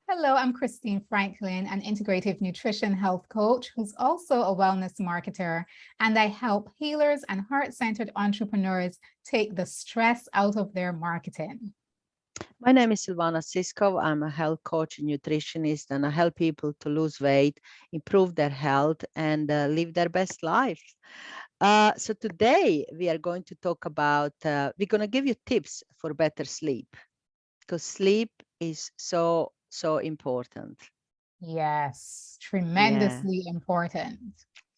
Hello, I'm Christine Franklyn, an integrative nutrition health coach who's also a wellness marketer, and I help healers and heart-centered entrepreneurs take the stress out of their marketing. My name is Silvana Siskov. I'm a health coach and nutritionist, and I help people to lose weight, improve their health, and live their best life. So today we are going to talk about, we're going to give you tips for better sleep because sleep is so important. Yes, Yeah, tremendously important.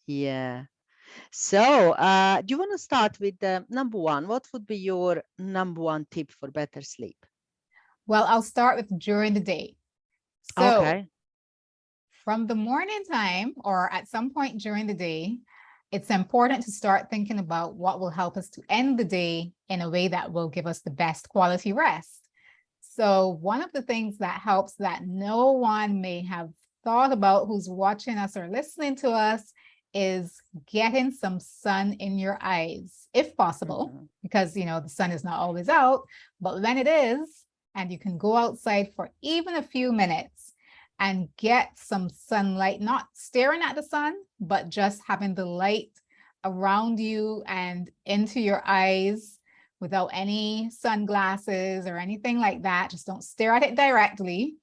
yeah. So do you want to start with number one? What would be your number one tip for better sleep? Well, I'll start with during the day. So Okay. from the morning time or at some point during the day, it's important to start thinking about what will help us to end the day in a way that will give us the best quality rest. So one of the things that helps that no one may have thought about who's watching us or listening to us is getting some sun in your eyes, if possible, Mhm. because the sun is not always out, but when it is, and you can go outside for even a few minutes and get some sunlight, not staring at the sun, but just having the light around you and into your eyes without any sunglasses or anything like that. Just don't stare at it directly.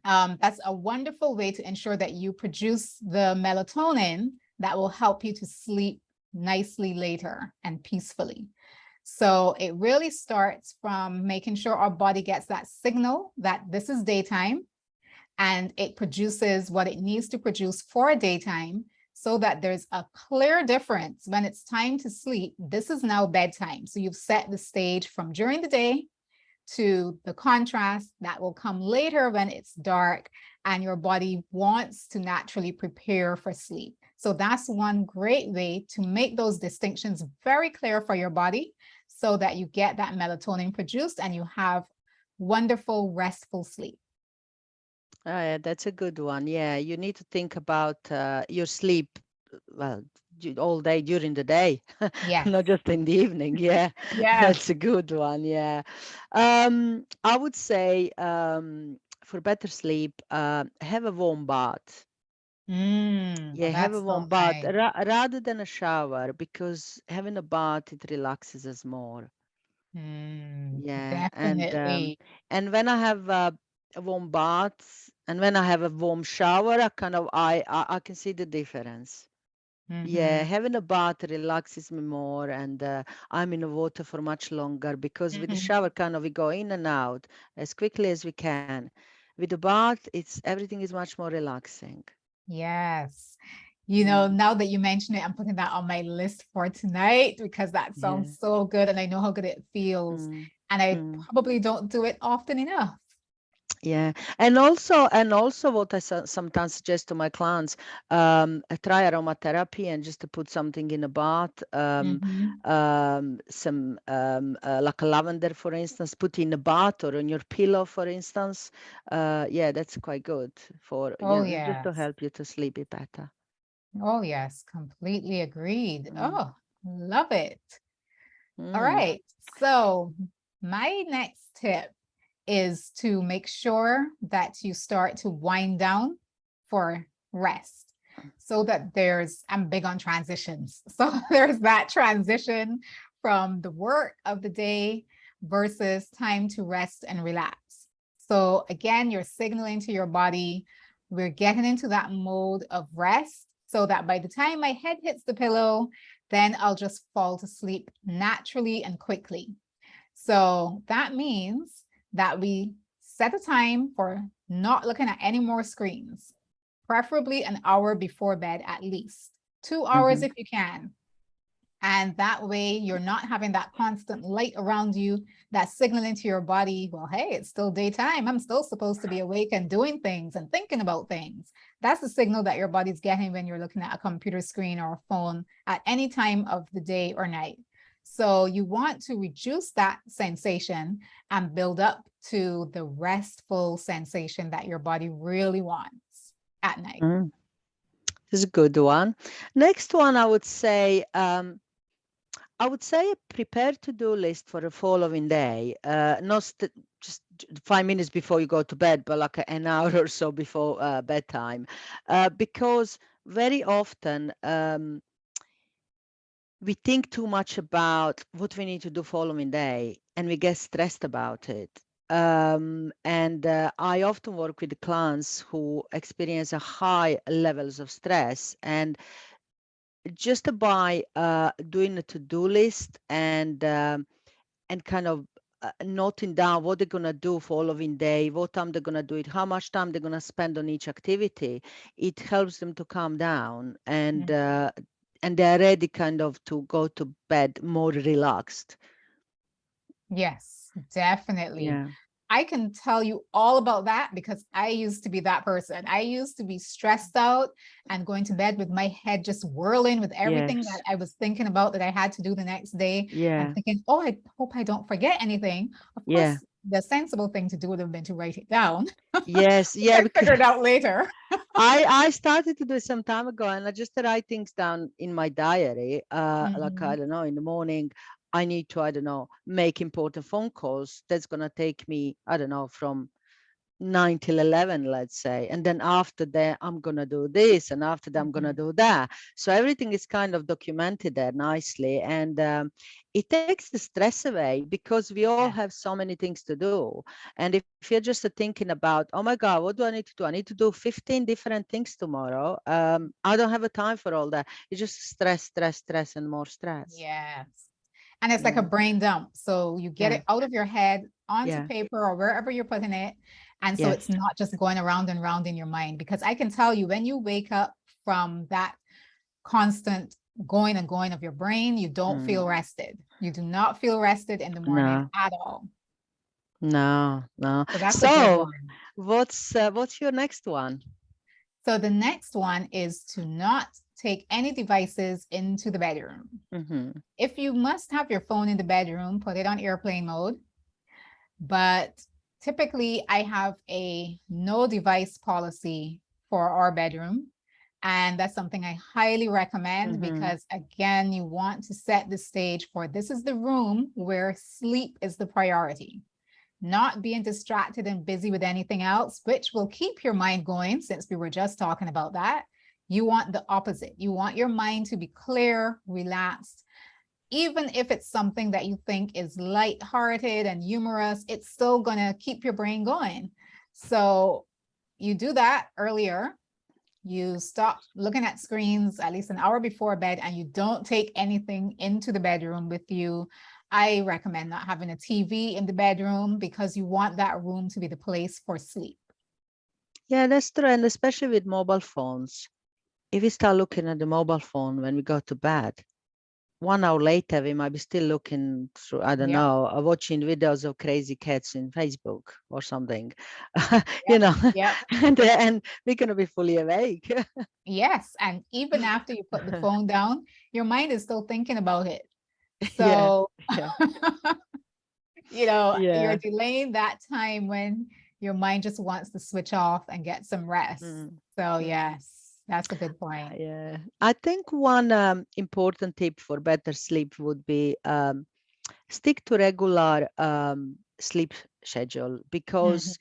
That's a wonderful way to ensure that you produce the melatonin that will help you to sleep nicely later and peacefully. So it really starts from making sure our body gets that signal that this is daytime and it produces what it needs to produce for daytime so that there's a clear difference when it's time to sleep. This is now bedtime. So you've set the stage from during the day to the contrast that will come later when it's dark and your body wants to naturally prepare for sleep. So that's one great way to make those distinctions very clear for your body so that you get that melatonin produced and you have wonderful, restful sleep. Oh, yeah, that's a good one. Yeah, you need to think about your sleep, well, all day during the day, Yes. not just in the evening. Yeah, Yes. that's a good one. Yeah. I would say for better sleep, have a warm bath. Well, Yeah, have a that's so warm bath nice. rather than a shower because having a bath, it relaxes us more. Yeah, Definitely. and when I have a warm bath and when I have a warm shower, I kind of I can see the difference. Yeah, Mhm. having a bath relaxes me more, and I'm in the water for much longer because with the Mhm. shower, kind of we go in and out as quickly as we can. With the bath, it's everything is much more relaxing. Yes. Mm, Now that you mention it, I'm putting that on my list for tonight because that yeah. sounds so good and I know how good it feels. Mm, And I mm. probably don't do it often enough. Yeah, and also what I sometimes suggest to my clients, try aromatherapy and just to put something in a bath, Mhm. some like a lavender, for instance, put in a bath or on your pillow, for instance. Yeah, that's quite good for Oh, just to yes. help you to sleep it better. Oh, yes. Completely agreed. Mm, Oh, love it. All mm, right. So, my next tip is to make sure that you start to wind down for rest so that I'm big on transitions. So there's that transition from the work of the day versus time to rest and relax. So again, you're signaling to your body, we're getting into that mode of rest so that by the time my head hits the pillow, then I'll just fall to sleep naturally and quickly. So that means that we set a time for not looking at any more screens, preferably an hour before bed at least, 2 hours mhm. if you can. And that way you're not having that constant light around you that's signaling to your body, well, hey, it's still daytime. I'm still supposed to be awake and doing things and thinking about things. That's the signal that your body's getting when you're looking at a computer screen or a phone at any time of the day or night. So you want to reduce that sensation and build up to the restful sensation that your body really wants at night. Mm. This is a good one. Next one, I would say a prepare to-do list for the following day. Not just 5 minutes before you go to bed, but like an hour or so before bedtime, because very often we think too much about what we need to do following day, and we get stressed about it. And I often work with clients who experience a high levels of stress, and just by doing a to-do list and kind of noting down what they're going to do following day, what time they're going to do it, how much time they're going to spend on each activity, it helps them to calm down, and they're ready kind of to go to bed more relaxed. Yes, definitely. Yeah. I can tell you all about that because I used to be that person. I used to be stressed out and going to bed with my head just whirling with everything that Yes. I was thinking about that I had to do the next day and Yeah. thinking, oh, I hope I don't forget anything. Of Yeah. course, the sensible thing to do would have been to write it down, Yes. which Yeah. I Because figured out later. I started to do it some time ago, and I just write things down in my diary. Like I Mhm. don't know, in the morning, I need to, I don't know, make important phone calls. That's gonna take me, I don't know, from 9 till 11, let's say. And then after that, I'm going to do this. And after that, I'm going to Mhm. do that. So everything is kind of documented there nicely. And it takes the stress away because we all Yeah. have so many things to do. And if you're just thinking about, oh my God, what do I need to do? I need to do 15 different things tomorrow. I don't have a time for all that. It's just stress, stress, stress, and more stress. Yes. And it's like a Yeah. brain dump. So you get Yeah. it out of your head onto Yeah. paper or wherever you're putting it. And so Yes. it's not just going around and round in your mind. Because I can tell you, when you wake up from that constant going and going of your brain, you don't Mm. feel rested. You do not feel rested in the morning No. at all. No, no. So that's a good So, one. what's your next one? So the next one is to not take any devices into the bedroom. Mm-hmm. If you must have your phone in the bedroom, put it on airplane mode. But typically, I have a no device policy for our bedroom. And that's something I highly recommend Mm-hmm. because, again, you want to set the stage for this is the room where sleep is the priority, not being distracted and busy with anything else, which will keep your mind going since we were just talking about that. You want the opposite. You want your mind to be clear, relaxed, even if it's something that you think is lighthearted and humorous, it's still going to keep your brain going. So you do that earlier. You stop looking at screens at least an hour before bed, and you don't take anything into the bedroom with you. I recommend not having a TV in the bedroom because you want that room to be the place for sleep. Yeah, that's true. And especially with mobile phones, if we start looking at the mobile phone when we go to bed, 1 hour later, we might be still looking through, I don't Yep. know, watching videos of crazy cats in Facebook or something, you Yep. know, Yep. and we're going to be fully awake. Yes. And even after you put the phone down, your mind is still thinking about it. Yeah. So Yeah. you're Yeah. delaying that time when your mind just wants to switch off and get some rest. Mm. So Mm. yes, that's a good point. Yeah, I think one important tip for better sleep would be stick to regular sleep schedule, Mhm. because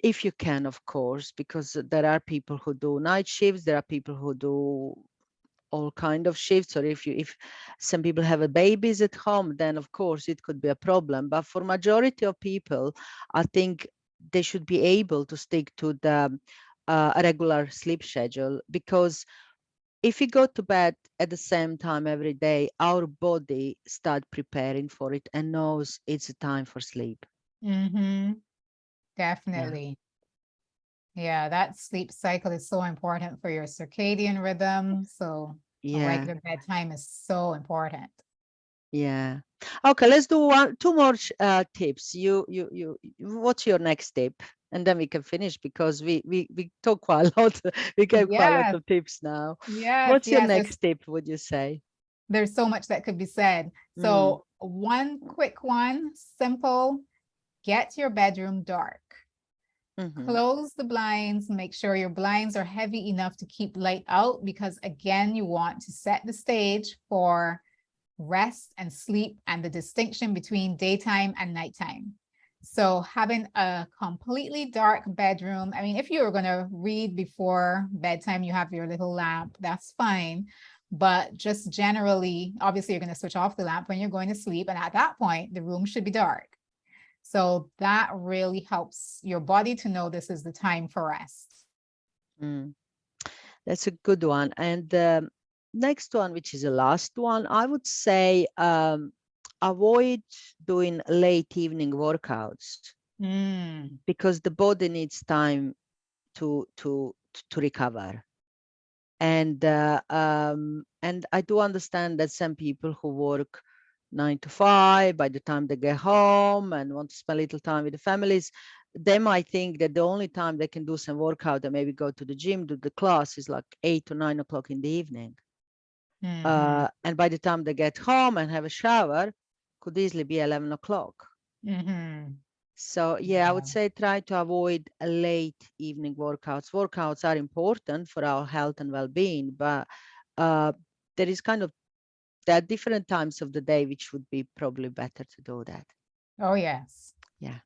if you can, of course, because there are people who do night shifts, there are people who do all kind of shifts, or if some people have a babies at home, then of course it could be a problem. But for majority of people, I think they should be able to stick to the a regular sleep schedule, because if we go to bed at the same time every day, our body start preparing for it and knows it's a time for sleep. Mhm. Yeah. Definitely. Yeah, that sleep cycle is so important for your circadian rhythm. So a Yeah. regular bedtime is so important. Yeah. Okay, let's do two more tips. What's your next tip? And then we can finish, because we talk quite a lot. We gave quite a lot Yes, of tips now. yes, What's your yes. next tip, would you say? There's so much that could be said. Mm. So one quick one, simple, get your bedroom dark. Mm-hmm. Close the blinds, make sure your blinds are heavy enough to keep light out because again, you want to set the stage for rest and sleep and the distinction between daytime and nighttime. So having a completely dark bedroom, I mean, if you're going to read before bedtime, you have your little lamp, that's fine. But just generally, obviously, you're going to switch off the lamp when you're going to sleep. And at that point, the room should be dark. So that really helps your body to know this is the time for rest. Mm. That's a good one. And the next one, which is the last one, I would say avoid doing late evening workouts Mm, because the body needs time to recover. And I do understand that some people who work 9 to 5, by the time they get home and want to spend a little time with the families, they might think that the only time they can do some workout and maybe go to the gym, do the class is like 8 or 9 o'clock in the evening. mhm, And by the time they get home and have a shower, could easily be 11 o'clock. mhm. So yeah, I would Yeah. say try to avoid late evening workouts. Workouts are important for our health and well-being, but uh, there is kind of there are different times of the day which would be probably better to do that. Oh, yes. Yeah,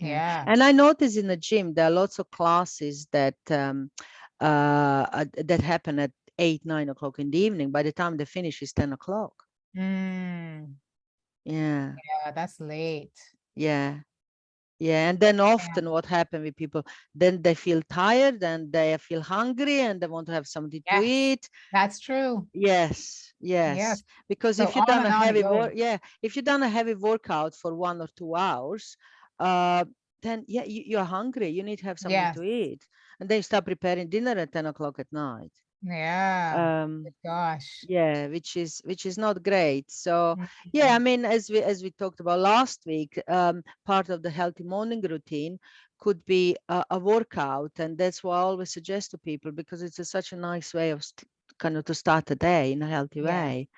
yeah. Yeah. And I notice in the gym there are lots of classes that happen at 8, 9 o'clock in the evening. By the time they finish, it's 10 o'clock. Mm, Yeah, yeah, that's late. yeah. Yeah, and then Yeah. often what happens with people, then they feel tired and they feel hungry and they want to have something to Yes, eat. that's true. Yes, Yes. yes. Because So if you've on done and a on it heavy goes. work, yeah, if you've done a heavy workout for 1 or 2 hours, uh, then yeah, you're hungry. You need to have something Yes. to eat, and then you start preparing dinner at 10 o'clock at night. Yeah. Um, Gosh. yeah, which is not great. So yeah, I Mhm. mean, as we talked about last week, part of the healthy morning routine could be a workout, and that's what I always suggest to people because it's such a nice way of kind of to start the day in a healthy Yeah. way.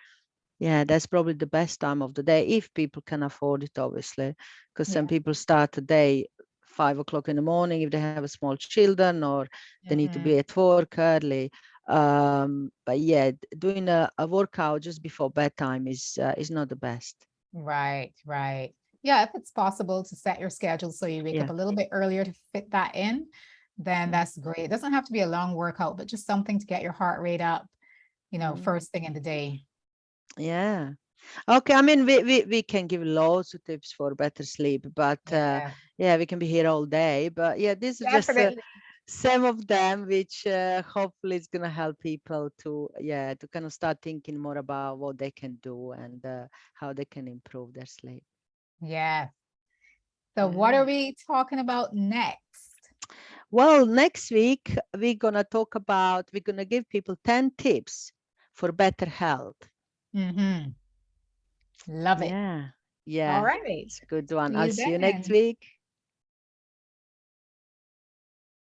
Yeah, that's probably the best time of the day if people can afford it, obviously, because some Yeah. people start the day 5 o'clock in the morning if they have a small children or they need to be Mhm. at work early. But yeah, doing a workout just before bedtime is not the best. Right, right. Yeah, if it's possible to set your schedule so you wake up Yeah. a little bit earlier to fit that in, then Mm, that's great. It doesn't have to be a long workout, but just something to get your heart rate up, mm, first thing in the day. yeah. Okay. I mean, we can give lots of tips for better sleep, but Yeah, yeah, we can be here all day. But yeah, this is just definitely. some of them which hopefully is going to help people to kind of start thinking more about what they can do and how they can improve their sleep. Yeah. So what Yeah. are we talking about next? Well, next week we're going to give people 10 tips for better health. Mm-hmm. Love it. Yeah. All Yeah. right. It's a good one. See I'll you see you next then. week.